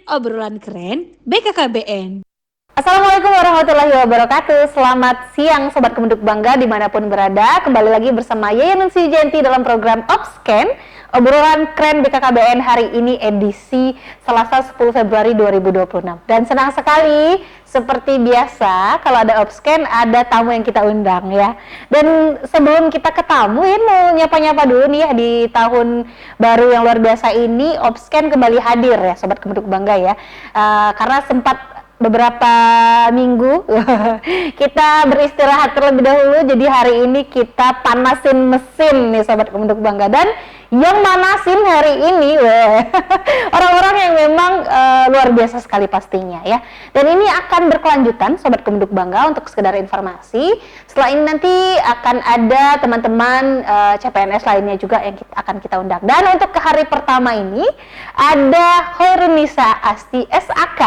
obrolan keren BKKBN. Assalamualaikum warahmatullahi wabarakatuh. Selamat siang Sobat Kemenduk Bangga dimanapun berada. Kembali lagi bersama Yayan Nunsijanti dalam program Obscan, obrolan keren BKKBN hari ini edisi Selasa 10 Februari 2026. Dan senang sekali seperti biasa kalau ada Obscan ada tamu yang kita undang ya. Dan sebelum kita ke tamu ini mau nyapa-nyapa dulu nih ya, di tahun baru yang luar biasa ini Obscan kembali hadir ya Sobat Kemenduk Bangga ya. Karena sempat beberapa minggu kita beristirahat terlebih dahulu, jadi hari ini kita panasin mesin nih Sobat Kemenduk Bangga. Dan yang manasin hari ini orang-orang yang memang luar biasa sekali pastinya ya. Dan ini akan berkelanjutan Sobat Kemenduk Bangga. Untuk sekedar informasi, setelah ini nanti akan ada teman-teman CPNS lainnya juga yang akan kita undang. Dan untuk ke hari pertama ini ada Khairunisa Asti SAK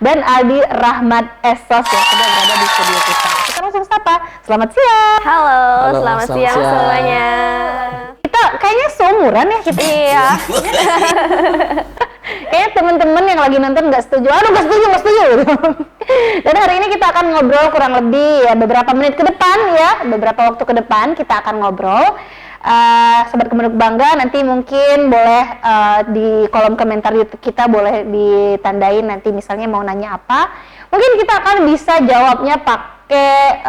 dan Aldi Rahmat Esos yang sudah berada di studio kita. Kita langsung sapa. Selamat siang. Halo, selamat siang semuanya. Kita kayaknya seumuran ya kita. Iya. Kayaknya teman-teman yang lagi nonton nggak setuju. Aduh, nggak setuju. Dan hari ini kita akan ngobrol kurang lebih ya beberapa menit ke depan ya, beberapa waktu ke depan kita akan ngobrol. Sobat Kemenduk Bangga nanti mungkin boleh di kolom komentar YouTube kita boleh ditandain nanti misalnya mau nanya apa. Mungkin kita akan bisa jawabnya pakai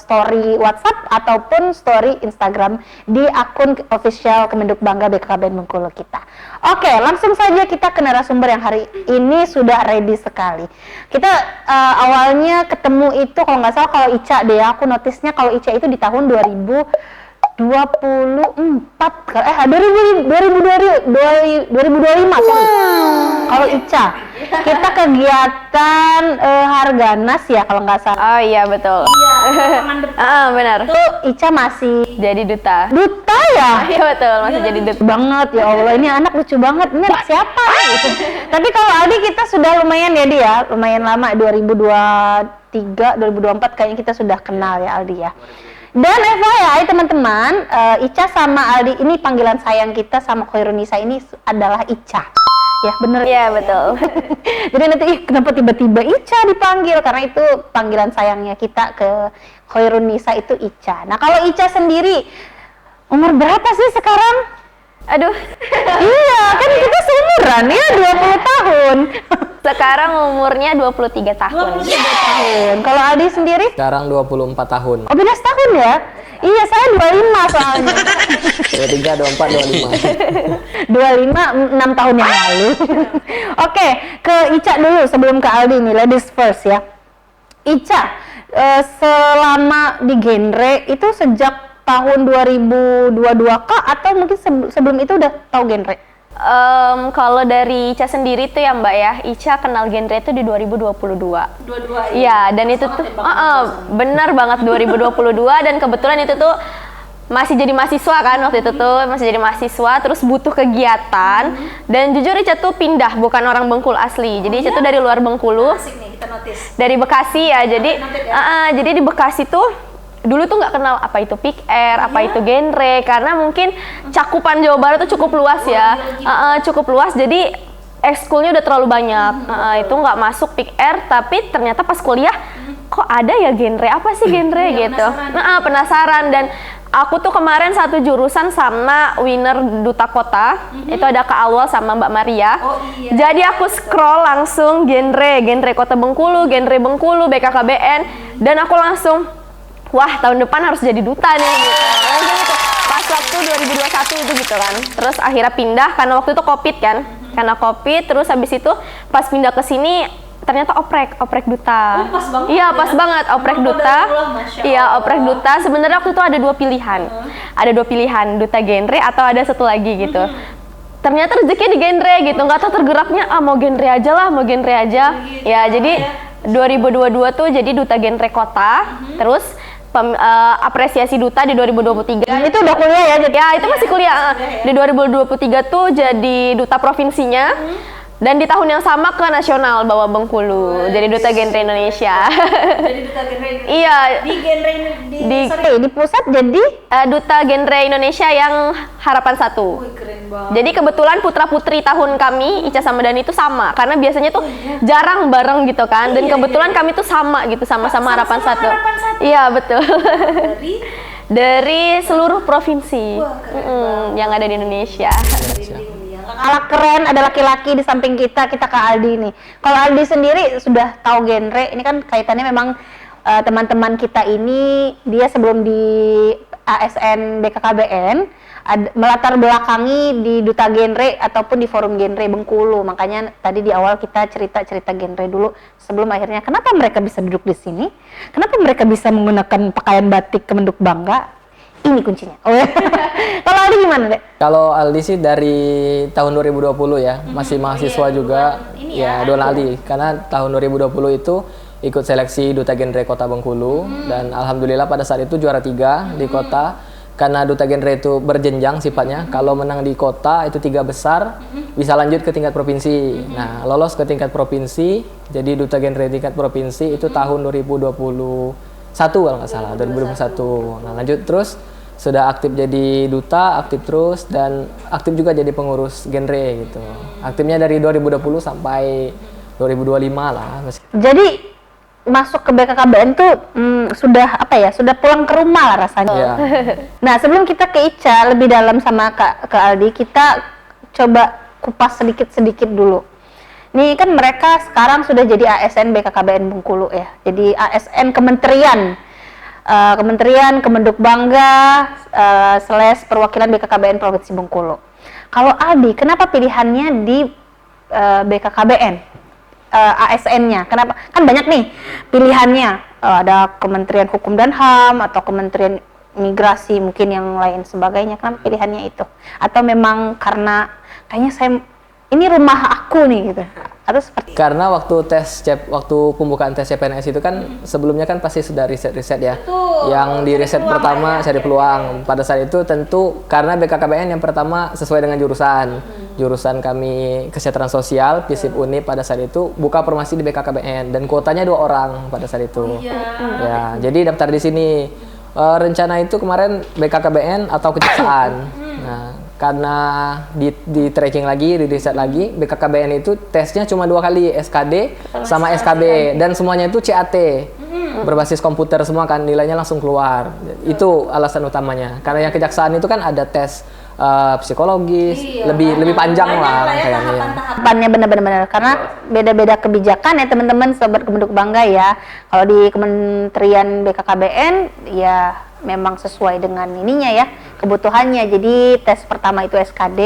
story WhatsApp ataupun story Instagram di akun official Kemenduk Bangga BKKBN Bengkulu kita. Oke, langsung saja kita ke narasumber yang hari ini sudah ready sekali. Kita awalnya ketemu itu kalau nggak salah kalau Ica deh, aku notisnya kalau Ica itu di tahun 2025 sorry. Kalau Ica kita kegiatan Harganas ya kalau nggak salah. Oh iya betul. Benar. Itu Ica masih Jadi duta. duta ya? Iya betul, masih jadi duta. Banget ya Allah, ini anak lucu banget. Ini anak siapa? Tapi kalau Aldi kita sudah lumayan ya dia, lumayan lama 2023, 2024 kayaknya kita sudah kenal ya Aldi ya. Dan FYI teman-teman, Ica sama Aldi ini panggilan sayang kita sama Khairunisa ini adalah Ica. Ya bener. Iya betul. Jadi nanti kenapa tiba-tiba Ica dipanggil, karena itu panggilan sayangnya kita ke Khairunisa itu Ica. Nah kalau Ica sendiri umur berapa sih sekarang? Aduh. Iya kan kita seumuran ya 20 tahun. Sekarang umurnya 23 tahun. 23 tahun. Kalau Aldi sendiri? Sekarang 24 tahun. Oh beda setahun ya? Iya saya 25 soalnya. 23, 24, 25. 25 6 tahun yang lalu. Oke, ke Ica dulu sebelum ke Aldi nih, ladies first ya. Ica, selama di genre itu sejak tahun 2022 kah atau mungkin sebelum itu udah tahu genre? Kalau dari Ica sendiri tuh ya Mbak ya, Ica kenal genre itu di 2022. Iya, dan itu tuh benar banget 2022 dan kebetulan itu tuh masih jadi mahasiswa kan waktu itu tuh, masih jadi mahasiswa terus butuh kegiatan dan jujur Ica tuh pindah, bukan orang Bengkulu asli. Jadi Ica tuh dari luar Bengkulu. Asik nih, kita notice. Dari Bekasi ya. Jadi jadi di Bekasi tuh dulu tuh nggak kenal apa itu pick air, apa itu genre, karena mungkin cakupan Jawa Barat tuh cukup luas ya, cukup luas, jadi ekskulnya udah terlalu banyak, itu nggak masuk pick air, tapi ternyata pas kuliah, kok ada ya genre, apa sih genre gitu, penasaran, dan aku tuh kemarin satu jurusan sama winner Duta Kota, itu ada Kak Alwal sama Mbak Maria, jadi aku scroll langsung genre Kota Bengkulu, genre Bengkulu, BKKBN, dan aku langsung wah tahun depan harus jadi duta nih gitu. Pas waktu 2021 itu gitu kan. Terus akhirnya pindah karena waktu itu Covid kan. Karena Covid terus habis itu pas pindah ke sini ternyata oprek duta. Pas banget. Iya, pas banget oprek duta. Iya, oprek duta. Sebenarnya waktu itu ada dua pilihan. Ada dua pilihan, duta genre atau ada satu lagi gitu. Ternyata rezekinya di genre gitu. Enggak tahu tergeraknya mau genre aja lah, mau genre aja. Ya, jadi 2022 tuh jadi duta genre kota. Terus apresiasi duta di 2023. Itu udah kuliah ya? Ya itu masih kuliah. Di 2023 tuh jadi duta provinsinya. Dan di tahun yang sama ke nasional bawa Bengkulu, jadi duta genre Indonesia. Jadi duta genre Iya, di genre di Di pusat jadi duta genre Indonesia yang Harapan 1. keren banget. Jadi kebetulan putra-putri tahun kami, Ica sama Dani itu sama. Karena biasanya tuh jarang bareng gitu kan. Dan kebetulan kami tuh sama gitu, sama-sama Harapan 1. Iya, betul. Dari Dari seluruh provinsi yang ada di Indonesia. ala keren ada laki-laki di samping kita Kak Aldi nih. Kalau Aldi sendiri sudah tahu genre, ini kan kaitannya memang teman-teman kita ini dia sebelum di ASN BKKBN melatar belakangi di duta genre ataupun di forum genre Bengkulu. Makanya tadi di awal kita cerita genre dulu sebelum akhirnya kenapa mereka bisa duduk di sini, kenapa mereka bisa menggunakan pakaian batik Kemenduk Bangga. Ini kuncinya. Oh, ya. Kalau Aldi gimana, Dek? Kalau Aldi sih dari tahun 2020 ya, masih mahasiswa juga. Ya, Don Aldi. Karena tahun 2020 itu ikut seleksi Duta Genre Kota Bengkulu. Dan alhamdulillah pada saat itu juara 3 di kota. Karena Duta Genre itu berjenjang sifatnya. Kalau menang di kota itu 3 besar, bisa lanjut ke tingkat provinsi. Nah, lolos ke tingkat provinsi. Jadi Duta Genre tingkat provinsi itu tahun 2021 kalau nggak salah, 2021. Nah, lanjut terus. Sudah aktif jadi duta, aktif terus, dan aktif juga jadi pengurus genre gitu. Aktifnya dari 2020 sampai 2025 lah. Jadi masuk ke BKKBN tuh sudah apa ya? Sudah pulang ke rumah lah rasanya. Iya. Nah, sebelum kita ke Ica lebih dalam sama Kak Aldi, kita coba kupas sedikit-sedikit dulu. Nih kan mereka sekarang sudah jadi ASN BKKBN Bengkulu ya. Jadi ASN Kementerian Kemenduk Bangga / perwakilan BKKBN Provinsi Bengkulu. Kalau Aldi, kenapa pilihannya di BKKBN ASN-nya? Kenapa? Kan banyak nih pilihannya. Ada Kementerian Hukum dan HAM atau Kementerian Migrasi mungkin yang lain sebagainya. Kenapa pilihannya itu? Atau memang karena kayaknya ini rumah aku nih gitu? Atau seperti Karena waktu pembukaan tes CPNS itu kan sebelumnya kan pasti sudah riset ya. Yang di riset pertama cari peluang. Pada saat itu tentu karena BKKBN yang pertama sesuai dengan jurusan. Jurusan kami kesejahteraan sosial, FISIP Uni pada saat itu buka formasi di BKKBN dan kuotanya 2 orang pada saat itu. Ya, jadi daftar di sini. Rencana itu kemarin BKKBN atau kejaksaan. Nah, karena di tracking lagi, di riset lagi, BKKBN itu tesnya cuma 2 kali, SKD sama SKB, dan semuanya itu CAT, berbasis komputer semua kan, nilainya langsung keluar. Itu alasan utamanya. Karena yang kejaksaan itu kan ada tes psikologis, lebih panjang lah kayaknya. tahapannya benar-benar karena beda-beda kebijakan ya teman-teman sobat Kemenduk Bangga ya. Kalau di Kementerian BKKBN ya memang sesuai dengan ininya ya, kebutuhannya. Jadi tes pertama itu SKD,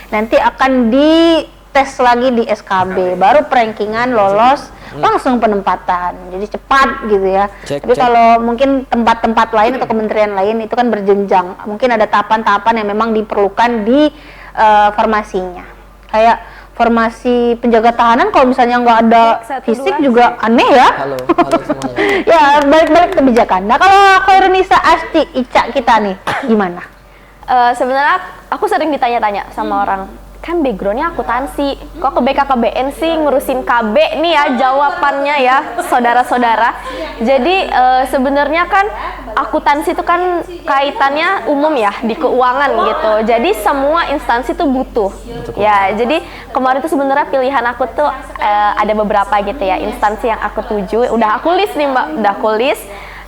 nanti akan dites lagi di SKB, baru perankingan lolos langsung penempatan. Jadi cepat gitu ya. Tapi kalau mungkin tempat-tempat lain atau kementerian lain itu kan berjenjang. Mungkin ada tahapan-tahapan yang memang diperlukan di formasinya. Kayak formasi penjaga tahanan kalau misalnya nggak ada fisik juga aneh ya. Halo semuanya. Ya balik-balik kebijakan. Nah kalau Khairunisa Asti Ica kita nih gimana? Sebenarnya aku sering ditanya-tanya sama orang, kan backgroundnya akuntansi, kok ke BKKBN sih ngurusin KB nih ya jawabannya ya saudara-saudara. Jadi sebenarnya kan akuntansi itu kan kaitannya umum ya di keuangan gitu. Jadi semua instansi tuh butuh. Ya, jadi kemarin tuh sebenarnya pilihan aku tuh ada beberapa gitu ya instansi yang aku tuju. Udah aku list nih Mbak, udah aku list.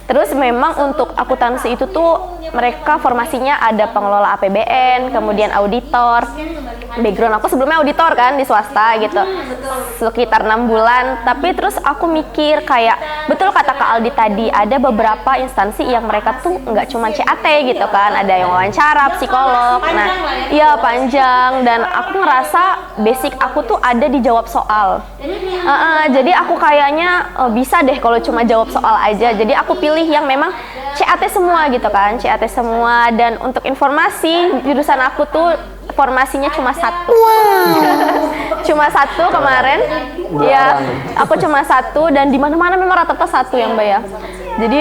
Terus memang untuk akuntansi itu tuh mereka formasinya ada pengelola APBN, kemudian auditor. Background aku sebelumnya auditor kan di swasta gitu, sekitar 6 bulan. Tapi terus aku mikir kayak betul kata Kak Aldi tadi, ada beberapa instansi yang mereka tuh nggak cuma CAT gitu kan, ada yang wawancara, psikolog. Nah, iya panjang, dan aku ngerasa basic aku tuh ada di jawab soal. Jadi aku kayaknya bisa deh kalau cuma jawab soal aja. Jadi aku pilih yang memang CAT semua gitu kan, CAT semua. Dan untuk informasi jurusan aku tuh formasinya cuma 1. Cuma 1 kemarin. Ya, aku cuma 1 dan di mana-mana memang rata-rata 1 yang Mbak ya. Jadi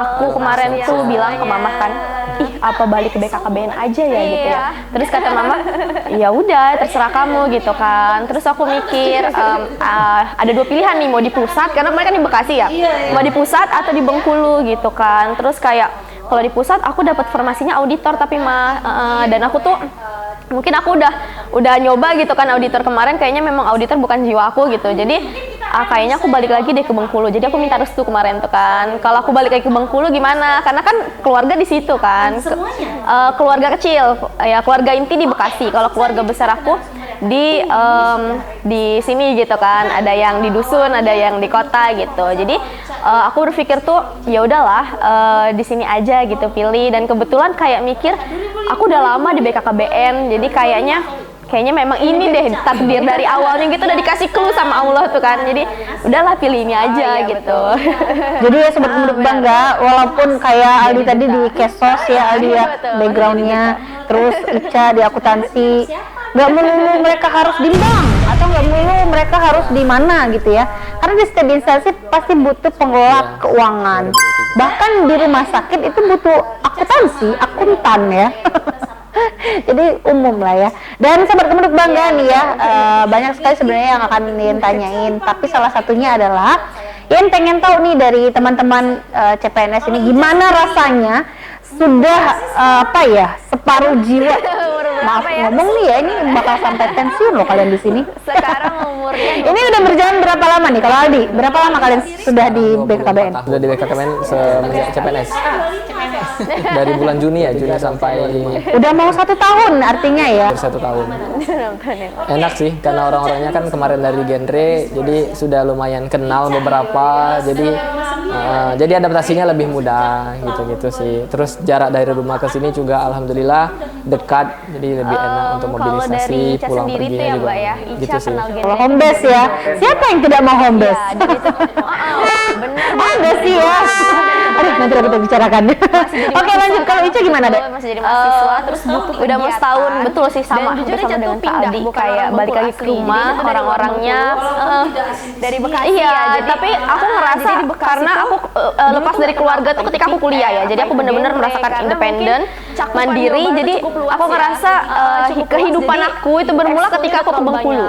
aku kemarin tuh bilang ke mama kan, ih apa balik ke BKKBN aja ya gitu ya. Terus kata mama, ya udah terserah kamu gitu kan. Terus aku mikir ada 2 pilihan nih, mau di pusat karena mereka di Bekasi ya, mau di pusat atau di Bengkulu gitu kan. Terus kayak kalau di pusat aku dapat formasinya auditor tapi dan aku tuh mungkin aku udah nyoba gitu kan auditor kemarin, kayaknya memang auditor bukan jiwa aku gitu. Jadi kayaknya aku balik lagi deh ke Bengkulu. Jadi aku minta restu kemarin tuh kan. Kalau aku balik lagi ke Bengkulu gimana? Karena kan keluarga di situ kan. Keluarga kecil, ya keluarga inti di Bekasi. Kalau keluarga besar aku di sini gitu kan. Ada yang di dusun, ada yang di kota gitu. Jadi aku berpikir tuh ya udahlah di sini aja gitu pilih. Dan kebetulan kayak mikir aku udah lama di BKKBN. Jadi kayaknya memang ini deh takdir dari awalnya gitu, udah dikasih clue sama Allah tuh kan. Jadi udahlah pilih ini aja gitu. Jadi ya sobat Gemuduk Bangga, walaupun kayak Aldi tadi di Kesos ya Aldi ya backgroundnya, terus Ica di akuntansi, nggak melulu mereka harus di bank atau nggak melulu mereka harus di mana gitu ya. Karena di setiap instansi pasti butuh pengelola keuangan. Bahkan di rumah sakit itu butuh akuntansi, akuntan ya. Jadi umum lah ya. Dan sobat Gemuduk Bangga nih ya, banyak sekali sebenarnya yang akan Yen tanyain. Tapi salah satunya adalah Yen pengen tahu nih dari teman-teman CPNS ini gimana rasanya sudah separuh jiwa. Maaf ngomong nih ya, ini bakal sampai pensiun loh kalian di sini. Sekarang umurnya ini udah berjalan berapa lama nih kalau Aldi? Berapa lama kalian sudah di BKKBN? Sudah di BKKBN semenjak CPNS. Dari bulan Juni sampai udah mau 1 tahun artinya ya. 1 tahun. Enak sih karena orang-orangnya kan kemarin dari genre, jadi sudah lumayan kenal beberapa. Jadi adaptasinya lebih mudah gitu sih. Terus jarak dari rumah ke sini juga alhamdulillah dekat, jadi lebih enak untuk mobilisasi pulang perginya ya, juga. Mbak, ya. Gitu sih. Kalau home base ya, siapa yang tidak mau home base? Bener. Ada sih ya. Aduh, nanti kita bicarakan. Oke, lanjut. Kalau Ica gimana, Dek? Masih jadi mahasiswa, terus butuh udah mau setahun, betul sih sama hampir sama dengan Kak Aldi, kayak balik lagi ke rumah, orang-orangnya dari Bekasi. Iya, tapi aku ngerasa karena aku lepas dari keluarga tuh ketika aku kuliah ya, jadi aku benar-benar merasakan independen, mandiri. Jadi aku ngerasa kehidupan aku itu bermula ketika aku ke Bengkulu.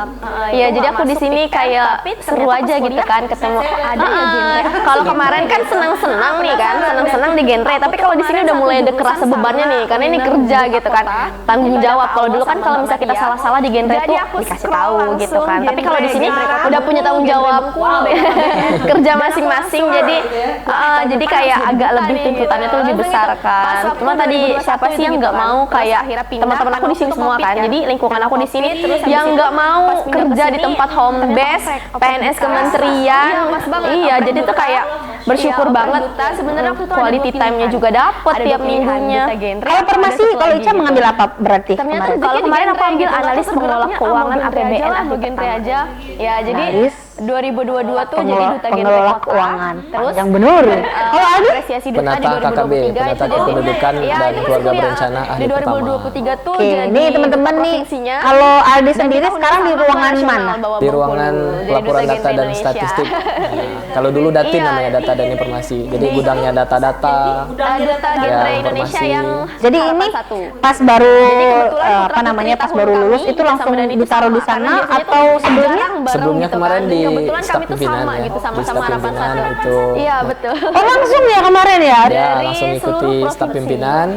Iya, jadi aku di sini kayak seru aja gitu kan, ketemu ada ya genre. Kalau kemarin kan senang-senang nih kan, senang-senang di genre, tapi kalau di sini udah mulai ada kerasa bebannya nih, karena ini kerja gitu kan, tanggung jawab. Kalau dulu kan kalau misalnya kita salah-salah di genre tuh dikasih tahu gitu kan, tapi kalau di sini udah punya tanggung jawab kerja masing-masing, jadi kayak agak lebih tuntutannya tuh lebih besar kan. Cuma tadi siapa sih yang nggak mau, kayak teman-teman aku di sini semua kan, jadi lingkungan aku di sini yang nggak mau kerja di tempat home base PNS kementerian. Iya, jadi tuh kayak bersyukur banget. Sebenarnya quality time-nya juga dapet tiap minggunya. Kalau farmasi, kalau Ica mengambil apa berarti kemarin? Kalau kemarin aku ambil analis pengelola keuangan APBN aja. Ya, jadi 2022 tuh jadi duta genre pengelola kota. keuangan. Terus Yang benar. Kalau Aldi apresiasi duta di penata KKB, 2023 penata itu kependudukan jadi, dan keluarga berencana ahli di pertama. 2023 tuh Oke, jadi ini teman-teman nih, provinsinya. kalau Aldi sendiri sekarang di ruangan mana? Di ruangan pelaporan data dan statistik. Kalau dulu Datin namanya, data dan informasi. Jadi gudangnya data-data. Duta genre Indonesia yang Jadi ini pas baru pas baru lulus itu langsung ditaruh di sana atau sebelumnya? Sebelumnya kemarin di staf kami tuh pimpinan sama ya, gitu, di sama-sama staf harapan pimpinan satu. itu. Iya, betul. Oh langsung ya kemarin ya? Ya langsung ikuti seluruh staf provinsi. pimpinan,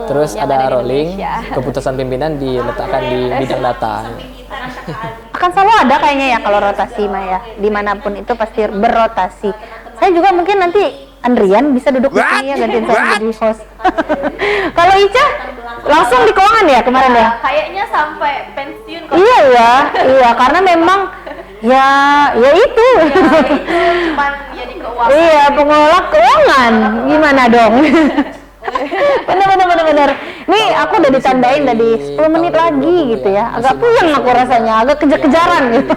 terus yang ada ada di rolling, Indonesia. keputusan pimpinan diletakkan di bidang data. Akan selalu ada kayaknya ya kalau rotasi mah ya, dimanapun itu pasti berrotasi. Saya juga mungkin nanti Andrian bisa duduk di sini ya, gantiin saya jadi host. Kalau Ica langsung di keuangan ya kemarin ya? Kayaknya sampai pensiun Iya ya, iya karena memang ya itu. cuman ya di keuangan. Iya, pengelola keuangan. Gimana dong? Bener. Nih aku udah ditandain tadi 10 menit lagi gitu ya. Agak puyeng aku rasanya, agak kejar-kejaran gitu.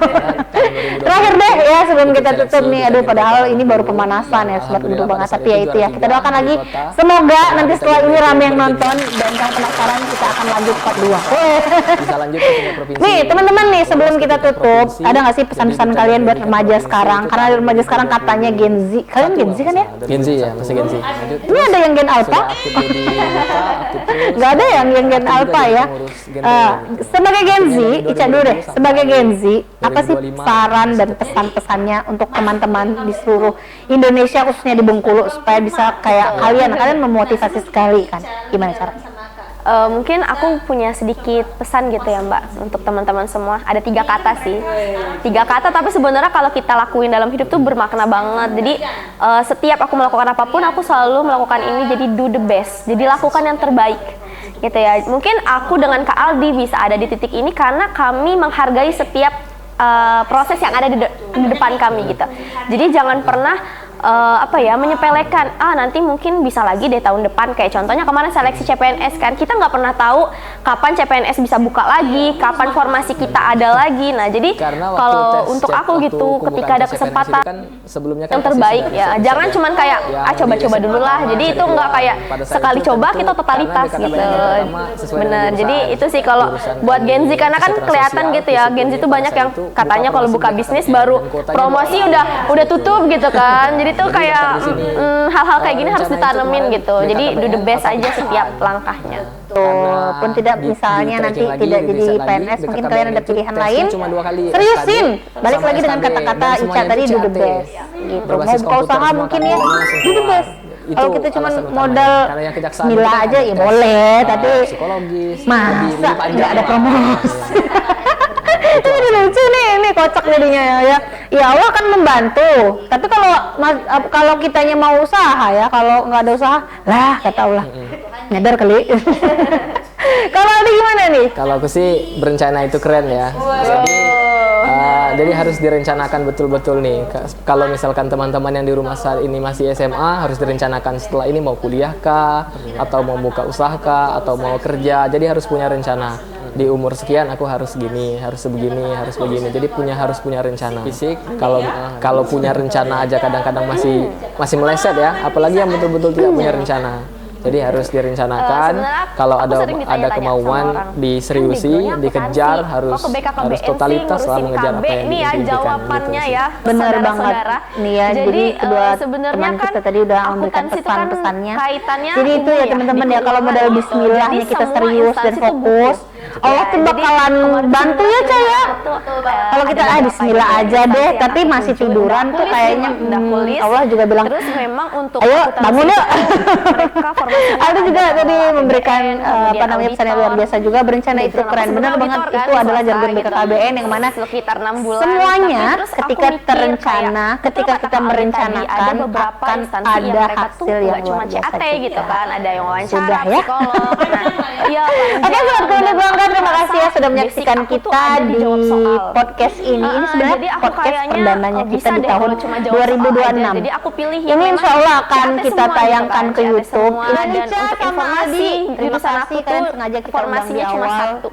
Terakhir deh ya sebelum kita Ikut tutup seleksi nih. di Aduh Teknik padahal Medan ini baru dulu. pemanasan ya sobat Alhamdulillah Gendut Banget. pada Tapi ya saat itu ya juara kita doakan 3 lagi. di kota. Semoga Nah, nanti kita setelah jadi ini rame yang bergeding. nonton dan yang penasaran kita akan lanjut part 2. Bisa lanjut ke tingkat provinsi. Nih teman-teman nih sebelum Lolos ke kita tingkat tutup, provinsi. ada nggak sih Jadi pesan-pesan kita kalian dari buat tingkat remaja provinsi sekarang? itu Karena tahun remaja sekarang 2021. katanya Gen Z. Kalian Gen Z kan ya? Gen Z ya, masih Gen Z. Lanjut. Ini ada yang Gen Alpha? Sudah aktif jadi duta, aktif terus. Nggak ada yang Gen Aktif juga Alpha jadi ya. pengurus genre. Sebagai Gen Z, Aktifnya dari Ica dulu deh. 2020 Sebagai Gen Z, sampai apa sih 2025. saran dan pesan-pesannya untuk teman-teman di seluruh Indonesia khususnya di Bengkulu supaya bisa kayak kalian memotivasi sekali kan? Gimana caranya? Mungkin aku punya sedikit pesan gitu ya Mbak untuk teman-teman semua. Ada 3 kata sih, 3 kata tapi sebenarnya kalau kita lakuin dalam hidup tuh bermakna banget. Jadi setiap aku melakukan apapun aku selalu melakukan ini, jadi do the best. Jadi lakukan yang terbaik gitu ya. Mungkin aku dengan Kak Aldi bisa ada di titik ini karena kami menghargai setiap proses yang ada di depan kami gitu. Jadi jangan pernah menyepelekan, nanti mungkin bisa lagi deh tahun depan. Kayak contohnya kemarin seleksi CPNS kan, kita nggak pernah tahu kapan CPNS bisa buka lagi, kapan formasi kita ada lagi. Nah jadi kalau untuk aku gitu, ketika ada kesempatan yang terbaik ya, jangan cuman kayak coba-coba dulu lah. Jadi itu nggak kayak sekali coba kita totalitas gitu. Bener. Jadi itu sih kalau buat Gen Z, karena kan kelihatan gitu ya, Gen Z itu banyak yang katanya kalau buka bisnis baru promosi udah tutup gitu kan. Jadi tuh kayak hal-hal kayak gini harus ditanemin gitu. Jadi do the best aja setiap langkahnya. Pun tidak misalnya nanti tidak jadi PNS, mungkin kalian ada pilihan lain. Seriusin, balik lagi dengan kata-kata Ica tadi do the best gitu. Mau buka usaha mungkin ya do the best. Kalau kita cuma modal Bismillah aja ya boleh, tapi masa nggak ada promosi? Ini lucu nih, ini kocak jadinya ya. Ya Allah kan membantu. Tapi kalau kitanya mau usaha ya, kalau nggak ada usaha, lah kata Allah, nyadar kali. Kalau ada gimana nih? Kalau aku sih berencana itu keren ya. Jadi harus direncanakan betul-betul nih. Kalau misalkan teman-teman yang di rumah saat ini masih SMA, harus direncanakan setelah ini mau kuliah kah, atau mau buka usaha kah, atau mau kerja. Jadi harus punya rencana. Di umur sekian aku harus gini, harus begini, harus begini. Jadi harus punya rencana. Fisik kalau punya rencana aja kadang-kadang masih meleset ya. Apalagi yang betul-betul tidak punya rencana. Jadi harus direncanakan. Kalau ada kemauan diseriusi, dikejar, harus totalitas lah mengejar apa yang ini ya diimpikan, jawabannya gitu ya. Benar banget nih ya. Jadi kedua sebenarnya teman kita tadi udah memberikan akuntansi itu kan pesan-pesannya. kaitannya Jadi itu ya teman-teman ya, kalau modal Bismillah nih kita serius dan fokus, Allah tuh bakalan bantu ya Ca ya. Kalau kita Bismillah aja deh, tapi masih tiduran tuh kayaknya Allah juga bilang, terus memang untuk ayo bangun yuk. mereka Ada juga tadi memberikan pesan yang luar biasa juga. Berencana itu keren, benar banget. Itu adalah jargon BKKBN yang mana sekitar 6 bulan semuanya ketika terencana, ketika kita merencanakan akan ada hasil yang luar biasa gitu kan, ada yang wawancara sudah ya. psikolog. Iya. Oke, sobat Gendut Bangga, terima kasih ya sudah menyaksikan kita di podcast ini. Ini sebenarnya podcast perdananya kita di tahun 2026. Jadi aku pilih ini insya Allah akan kita tayangkan ke YouTube. Dan untuk informasi jurusan aku tuh sengaja kita undang di cuma awal. satu.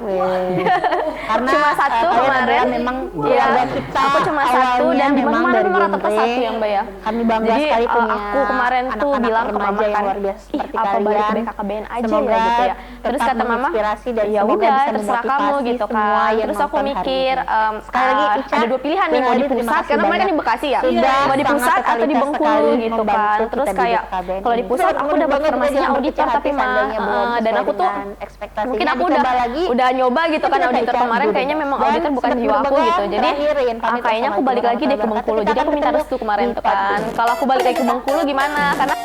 Karena cuma satu kemarin memang ya, kita aku cuma satu dan di memang mana dari rata-rata satu yang Mbak ya. Kami bangga Jadi sekali punya aku kemarin tuh anak-anak bilang ke remaja mama yang kan, luar biasa seperti apa balik kalian. BKKBN aja Semoga ya gitu ya. Terus tetap kata mama, menginspirasi dan ya semoga udah bisa terserah kamu memotivasi gitu semua kan. yang Terus aku nonton hari mikir ini. Sekali lagi Ica, ada 2 pilihan nih, mau di terima pusat kasih karena mereka banyak. di Bekasi ya. Sudah Mau di pusat sangat atau di totalitas Bengkulu sekali gitu kan. membantu Terus kita di kayak BKKBN kalau di ini. pusat aku dapat formasinya auditor tapi mungkin aku tuh mungkin aku udah nyoba gitu kan auditor kemarin, kayaknya memang auditor bukan jiwa aku gitu. Jadi kayaknya aku balik lagi deh ke Bengkulu. Jadi aku minta restu kemarin tuh kan. Kalau aku balik lagi ke Bengkulu gimana? Karena